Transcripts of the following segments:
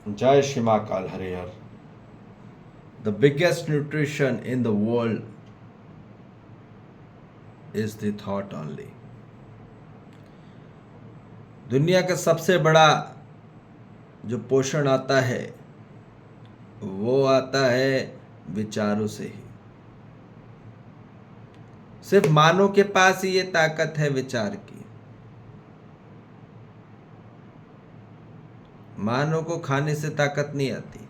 Jai Shima Kal Harihar. The biggest nutrition in the world is the thought only. दुनिया का सबसे बड़ा जो पोषण आता है वो आता है विचारों से ही। सिर्फ मानव के पास ही ये ताकत है विचार की। मानव को खाने से ताकत नहीं आती,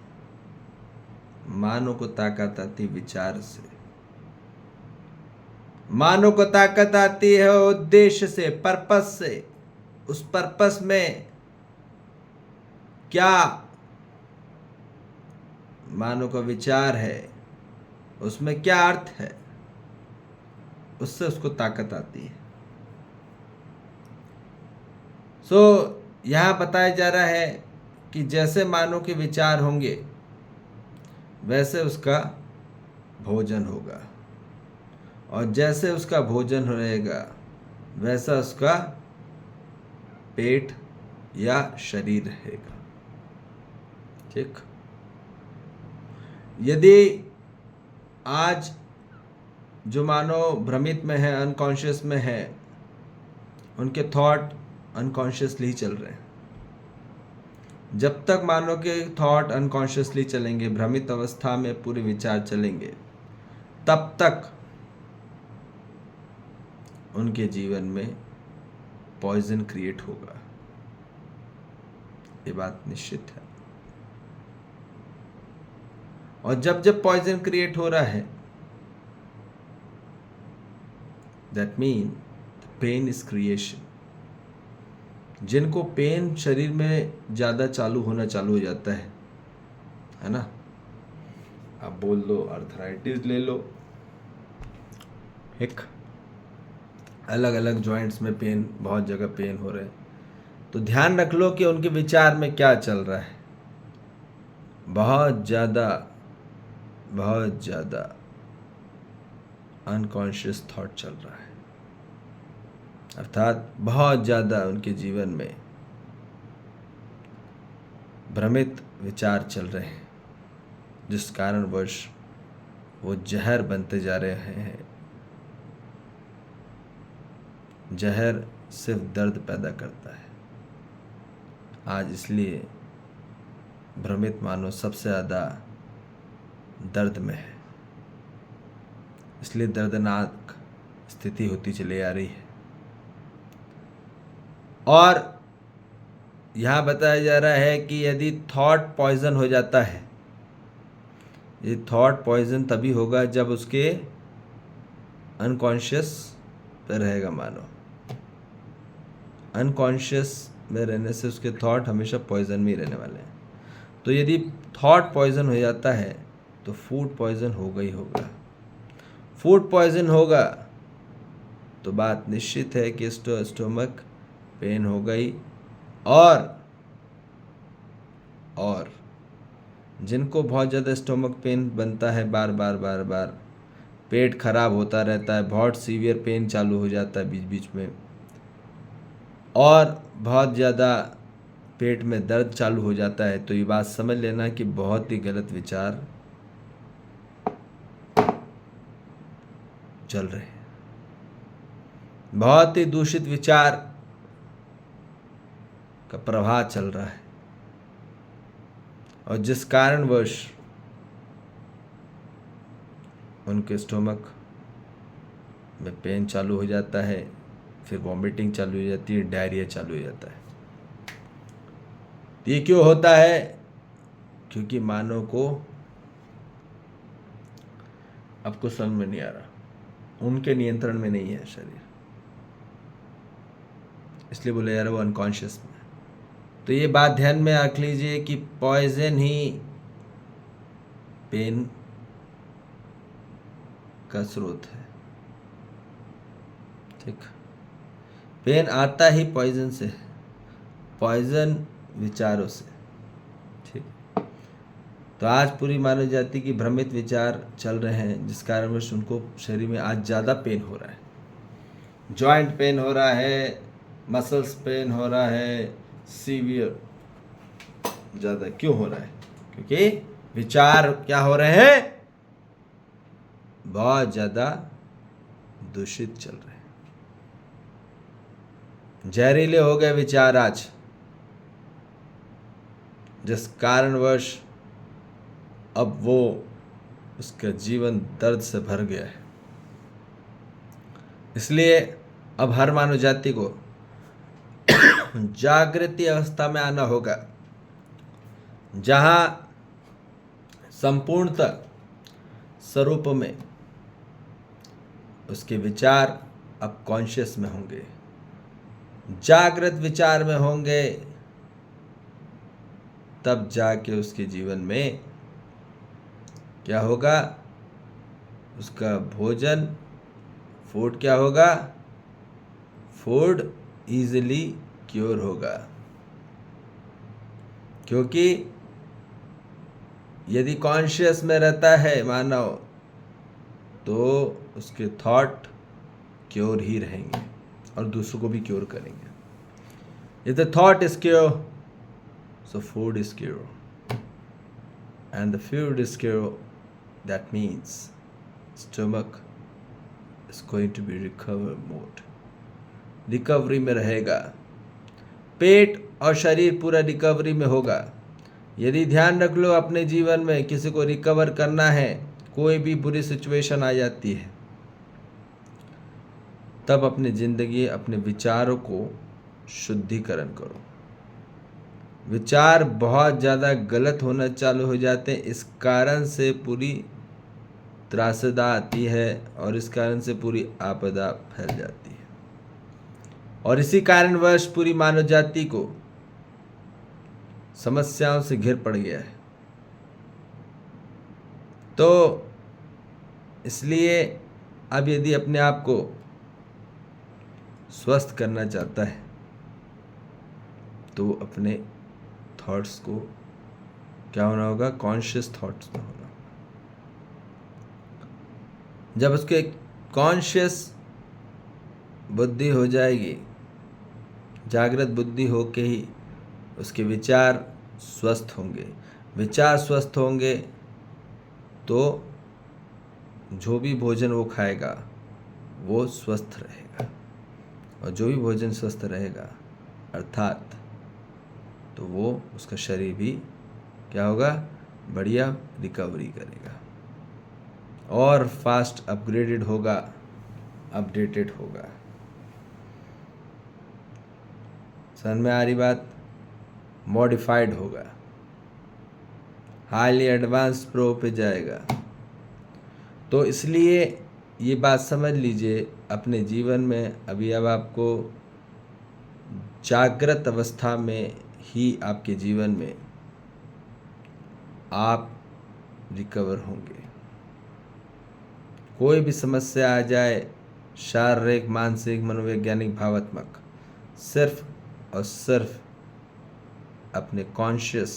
मानव को ताकत आती विचार से। मानव को ताकत आती है उद्देश्य से, पर्पस से। उस पर्पस में क्या मानव का विचार है, उसमें क्या अर्थ है, उससे उसको ताकत आती है। यहां बताया जा रहा है कि जैसे मानव के विचार होंगे वैसे उसका भोजन होगा, और जैसे उसका भोजन रहेगा वैसा उसका पेट या शरीर रहेगा। ठीक। यदि आज जो मानव भ्रमित में है, अनकॉन्शियस में है, उनके थॉट अनकॉन्शियसली चल रहे हैं। जब तक मानव के थॉट अनकॉन्शियसली चलेंगे, भ्रमित अवस्था में पूरे विचार चलेंगे, तब तक उनके जीवन में पॉइजन क्रिएट होगा। ये बात निश्चित है। और जब जब पॉइजन क्रिएट हो रहा है, that mean pain is creation. जिनको पेन शरीर में ज़्यादा होना चालू हो जाता है ना, आप बोल लो अर्थराइटिस ले लो, एक अलग अलग जॉइंट्स में पेन, बहुत जगह पेन हो रहे हैं, तो ध्यान रख लो कि उनके विचार में क्या चल रहा है। बहुत ज़्यादा अनकॉन्शियस थॉट चल रहा है, अर्थात बहुत ज़्यादा उनके जीवन में भ्रमित विचार चल रहे हैं, जिस कारणवश वो जहर बनते जा रहे हैं। जहर सिर्फ दर्द पैदा करता है। आज इसलिए भ्रमित मानव सबसे ज़्यादा दर्द में है, इसलिए दर्दनाक स्थिति होती चली आ रही है। और यहाँ बताया जा रहा है कि यदि थॉट पॉइजन हो जाता है, ये थॉट पॉइजन तभी होगा जब उसके अनकॉन्शियस पे रहेगा मानव। अनकॉन्शियस में रहने से उसके थॉट हमेशा पॉइजन में ही रहने वाले हैं। तो यदि थॉट पॉइजन हो जाता है तो फूड पॉइजन होगा ही होगा। फूड पॉइजन होगा तो बात निश्चित है कि स्टोमक पेन होगा ही। और जिनको बहुत ज़्यादा स्टोमक पेन बनता है, बार बार पेट खराब होता रहता है, बहुत सीवियर पेन चालू हो जाता है बीच बीच में, और बहुत ज़्यादा पेट में दर्द चालू हो जाता है, तो ये बात समझ लेना कि बहुत ही गलत विचार चल रहे हैं, बहुत ही दूषित विचार का प्रवाह चल रहा है, और जिस कारणवश उनके स्टोमक में पेन चालू हो जाता है, फिर वॉमिटिंग चालू हो जाती है, डायरिया चालू हो जाता है। ये क्यों होता है? क्योंकि मानव को आपको समझ में नहीं आ रहा, उनके नियंत्रण में नहीं है शरीर, इसलिए बोले यार वो अनकॉन्शियस में। तो ये बात ध्यान में रख लीजिए कि पॉइजन ही पेन का स्रोत है। ठीक। पेन आता ही पॉइजन से, पॉइजन विचारों से। ठीक। तो आज पूरी मानव जाति की भ्रमित विचार चल रहे हैं, जिस कारण उनको शरीर में आज ज़्यादा पेन हो रहा है। जॉइंट पेन हो रहा है, मसल्स पेन हो रहा है, सीवियर ज़्यादा क्यों हो रहा है? क्योंकि विचार क्या हो रहे हैं? बहुत ज़्यादा दूषित चल रहे हैं, जहरीले हो गए विचार आज, जिस कारणवश अब वो उसका जीवन दर्द से भर गया है। इसलिए अब हर मानव जाति को जागृति अवस्था में आना होगा, जहां संपूर्णतः स्वरूप में उसके विचार अब कॉन्शियस में होंगे, जागृत विचार में होंगे, तब जाके उसके जीवन में क्या होगा? उसका भोजन, फूड क्या होगा? फूड इजीली क्योर होगा। क्योंकि यदि कॉन्शियस में रहता है मानव, तो उसके थॉट क्योर ही रहेंगे और दूसरों को भी क्योर करेंगे। If the thought is cure, so food is cure, and the food is cure, that means stomach is going to be recover mode, recovery में रहेगा, पेट और शरीर पूरा रिकवरी में होगा। यदि ध्यान रख लो, अपने जीवन में किसी को रिकवर करना है, कोई भी बुरी सिचुएशन आ जाती है, तब अपनी ज़िंदगी, अपने विचारों को शुद्धिकरण करो। विचार बहुत ज़्यादा गलत होना चालू हो जाते हैं, इस कारण से पूरी त्रासदा आती है और इस कारण से पूरी आपदा फैल जाती है, और इसी कारणवश पूरी मानव जाति को समस्याओं से घिर पड़ गया है। तो इसलिए अब यदि अपने आप को स्वस्थ करना चाहता है, तो अपने थॉट्स को क्या होना होगा? कॉन्शियस थॉट्स में होना होगा। जब उसके कॉन्शियस बुद्धि हो जाएगी, जागृत बुद्धि हो के ही उसके विचार स्वस्थ होंगे। विचार स्वस्थ होंगे तो जो भी भोजन वो खाएगा वो स्वस्थ रहेगा, और जो भी भोजन स्वस्थ रहेगा अर्थात तो वो उसका शरीर भी क्या होगा? बढ़िया रिकवरी करेगा और फास्ट अपग्रेडेड होगा, अपडेटेड होगा। समझ में आ रही बात? मॉडिफाइड होगा, हाईली एडवांस प्रो पे जाएगा। तो इसलिए ये बात समझ लीजिए, अपने जीवन में अभी अब आपको जागृत अवस्था में ही आपके जीवन में आप रिकवर होंगे। कोई भी समस्या आ जाए, शारीरिक, मानसिक, मनोवैज्ञानिक, भावात्मक, सिर्फ और सिर्फ अपने कॉन्शियस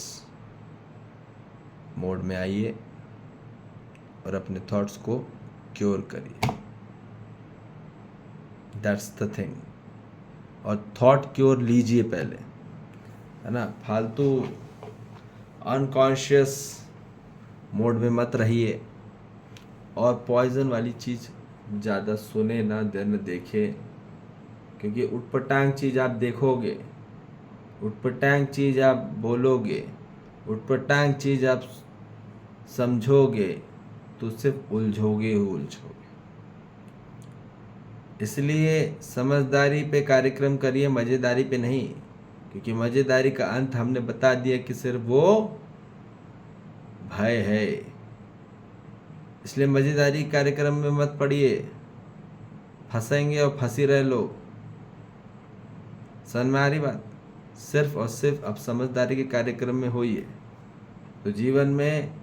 मोड में आइए और अपने थॉट्स को क्योर करिए। That's the thing. और थॉट क्योर लीजिए पहले, है ना? फालतू अनकॉन्शियस मोड में मत रहिए, और पॉइजन वाली चीज़ ज़्यादा सुने ना, न देखें, क्योंकि उटपटांग चीज़ आप देखोगे, उटपटांग चीज़ आप बोलोगे, उटपटांग चीज़ आप समझोगे, तो सिर्फ उलझोगे ही उलझोगे। इसलिए समझदारी पे कार्यक्रम करिए, मज़ेदारी पे नहीं, क्योंकि मज़ेदारी का अंत हमने बता दिया कि सिर्फ वो भय है। इसलिए मज़ेदारी कार्यक्रम में मत पड़िए, फंसेंगे और फंसी रहे लोग। समझ में आ रही बात? सिर्फ और सिर्फ अब समझदारी के कार्यक्रम में होइए, तो जीवन में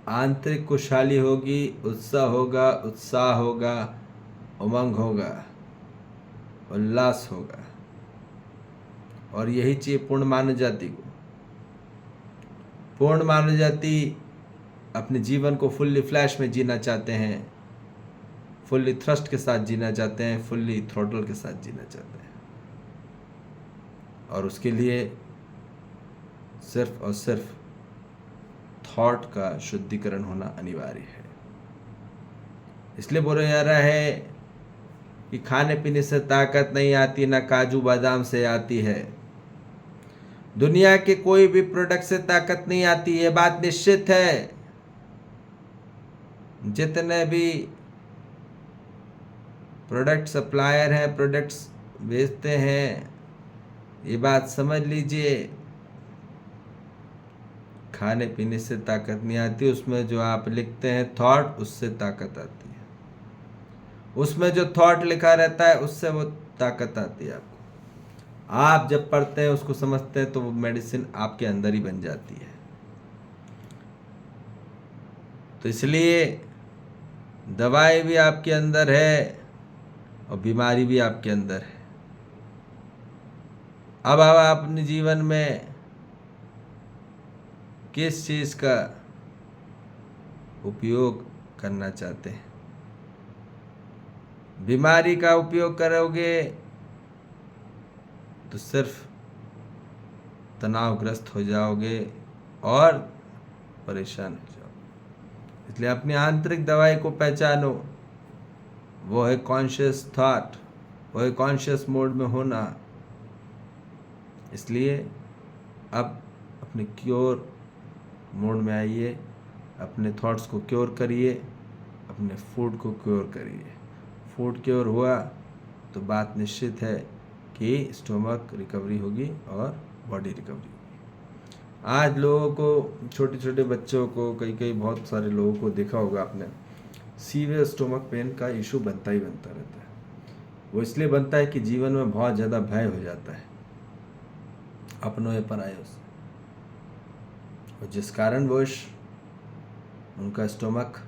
आंतरिक खुशहाली होगी, उत्साह होगा, उमंग होगा, उल्लास होगा। और यही चाहिए पूर्ण मानव जाति को। पूर्ण मानव जाति अपने जीवन को फुल्ली फ्लैश में जीना चाहते हैं, फुल्ली थ्रस्ट के साथ जीना चाहते हैं, फुल्ली थ्रोटल के साथ जीना चाहते हैं। और उसके लिए सिर्फ और सिर्फ थॉट का शुद्धिकरण होना अनिवार्य है। इसलिए बोला जा रहा है कि खाने पीने से ताकत नहीं आती, ना काजू बादाम से आती है। दुनिया के कोई भी प्रोडक्ट से ताकत नहीं आती, ये बात निश्चित है। जितने भी प्रोडक्ट सप्लायर हैं, प्रोडक्ट्स बेचते हैं, ये बात समझ लीजिए, खाने पीने से ताकत नहीं आती। उसमें जो आप लिखते हैं थॉट, उससे ताकत आती है। उसमें जो थॉट लिखा रहता है उससे वो ताकत आती है आपको। आप जब पढ़ते हैं, उसको समझते हैं, तो वो मेडिसिन आपके अंदर ही बन जाती है। तो इसलिए दवाई भी आपके अंदर है और बीमारी भी आपके अंदर है। अब आप अपने जीवन में किस चीज़ का उपयोग करना चाहते हैं? बीमारी का उपयोग करोगे तो सिर्फ तनावग्रस्त हो जाओगे और परेशान हो जाओगे। इसलिए अपनी आंतरिक दवाई को पहचानो। वो है कॉन्शियस थॉट, वो है कॉन्शियस मोड में होना। इसलिए अब अपने क्योर मोड में आइए, अपने थॉट्स को क्योर करिए, अपने फूड को क्योर करिए। फूड क्योर हुआ तो बात निश्चित है कि स्टोमक रिकवरी होगी और बॉडी रिकवरी होगी। आज लोगों को, छोटे छोटे बच्चों को, कई बहुत सारे लोगों को देखा होगा आपने, सीवियर स्टोमक पेन का इशू बनता ही बनता रहता है। वो इसलिए बनता है कि जीवन में बहुत ज़्यादा भय हो जाता है अपनों या परायों से, और जिस कारणवश उनका स्टोमक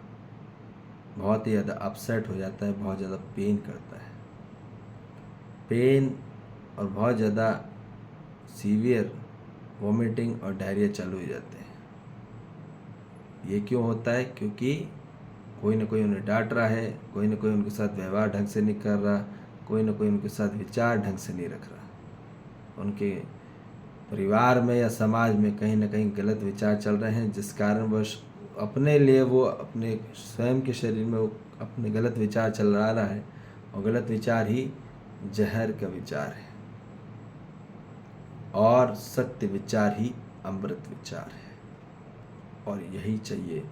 बहुत ही ज़्यादा अपसेट हो जाता है, बहुत ज़्यादा पेन करता है। पेन और बहुत ज़्यादा सीवियर वॉमिटिंग और डायरिया चालू हो जाते हैं। ये क्यों होता है? क्योंकि कोई ना कोई उन्हें डांट रहा है, कोई ना कोई उनके साथ व्यवहार ढंग से नहीं कर रहा, कोई ना कोई उनके साथ विचार ढंग से नहीं रख रहा। उनके परिवार में या समाज में कहीं ना कहीं गलत विचार चल रहे हैं, जिस कारणवश अपने लिए वो अपने स्वयं के शरीर में वो अपने गलत विचार चल रहा है, और गलत विचार ही जहर का विचार है, और सत्य विचार ही अमृत विचार है। और यही चाहिए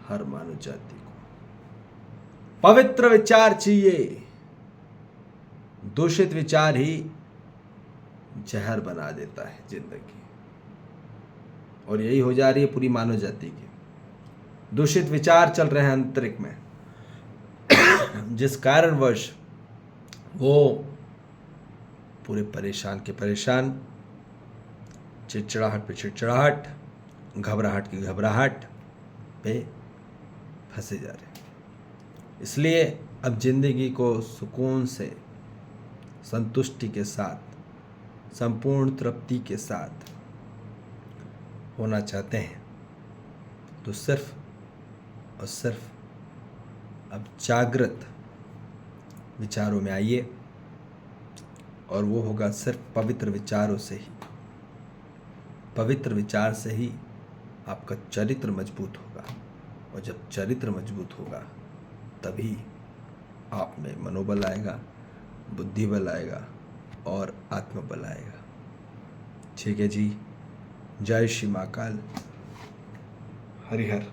हर मानव जाति को। पवित्र विचार चाहिए। दूषित विचार ही जहर बना देता है जिंदगी, और यही हो जा रही है पूरी मानव जाति की। दूषित विचार चल रहे हैं अंतरिक्ष में, जिस कारणवश वो पूरे परेशान के परेशान, चिड़चिड़ाहट पे चिड़चिड़ाहट, घबराहट की घबराहट पे फंसे जा रहे हैं। इसलिए अब जिंदगी को सुकून से, संतुष्टि के साथ, संपूर्ण तृप्ति के साथ होना चाहते हैं, तो सिर्फ और सिर्फ अब जागृत विचारों में आइए, और वो होगा सिर्फ पवित्र विचारों से ही। पवित्र विचार से ही आपका चरित्र मजबूत होगा, और जब चरित्र मजबूत होगा तभी आप में मनोबल आएगा, बुद्धि बल आएगा और आत्मबल आएगा। ठीक है जी। जय श्री महाकाल। हरिहर।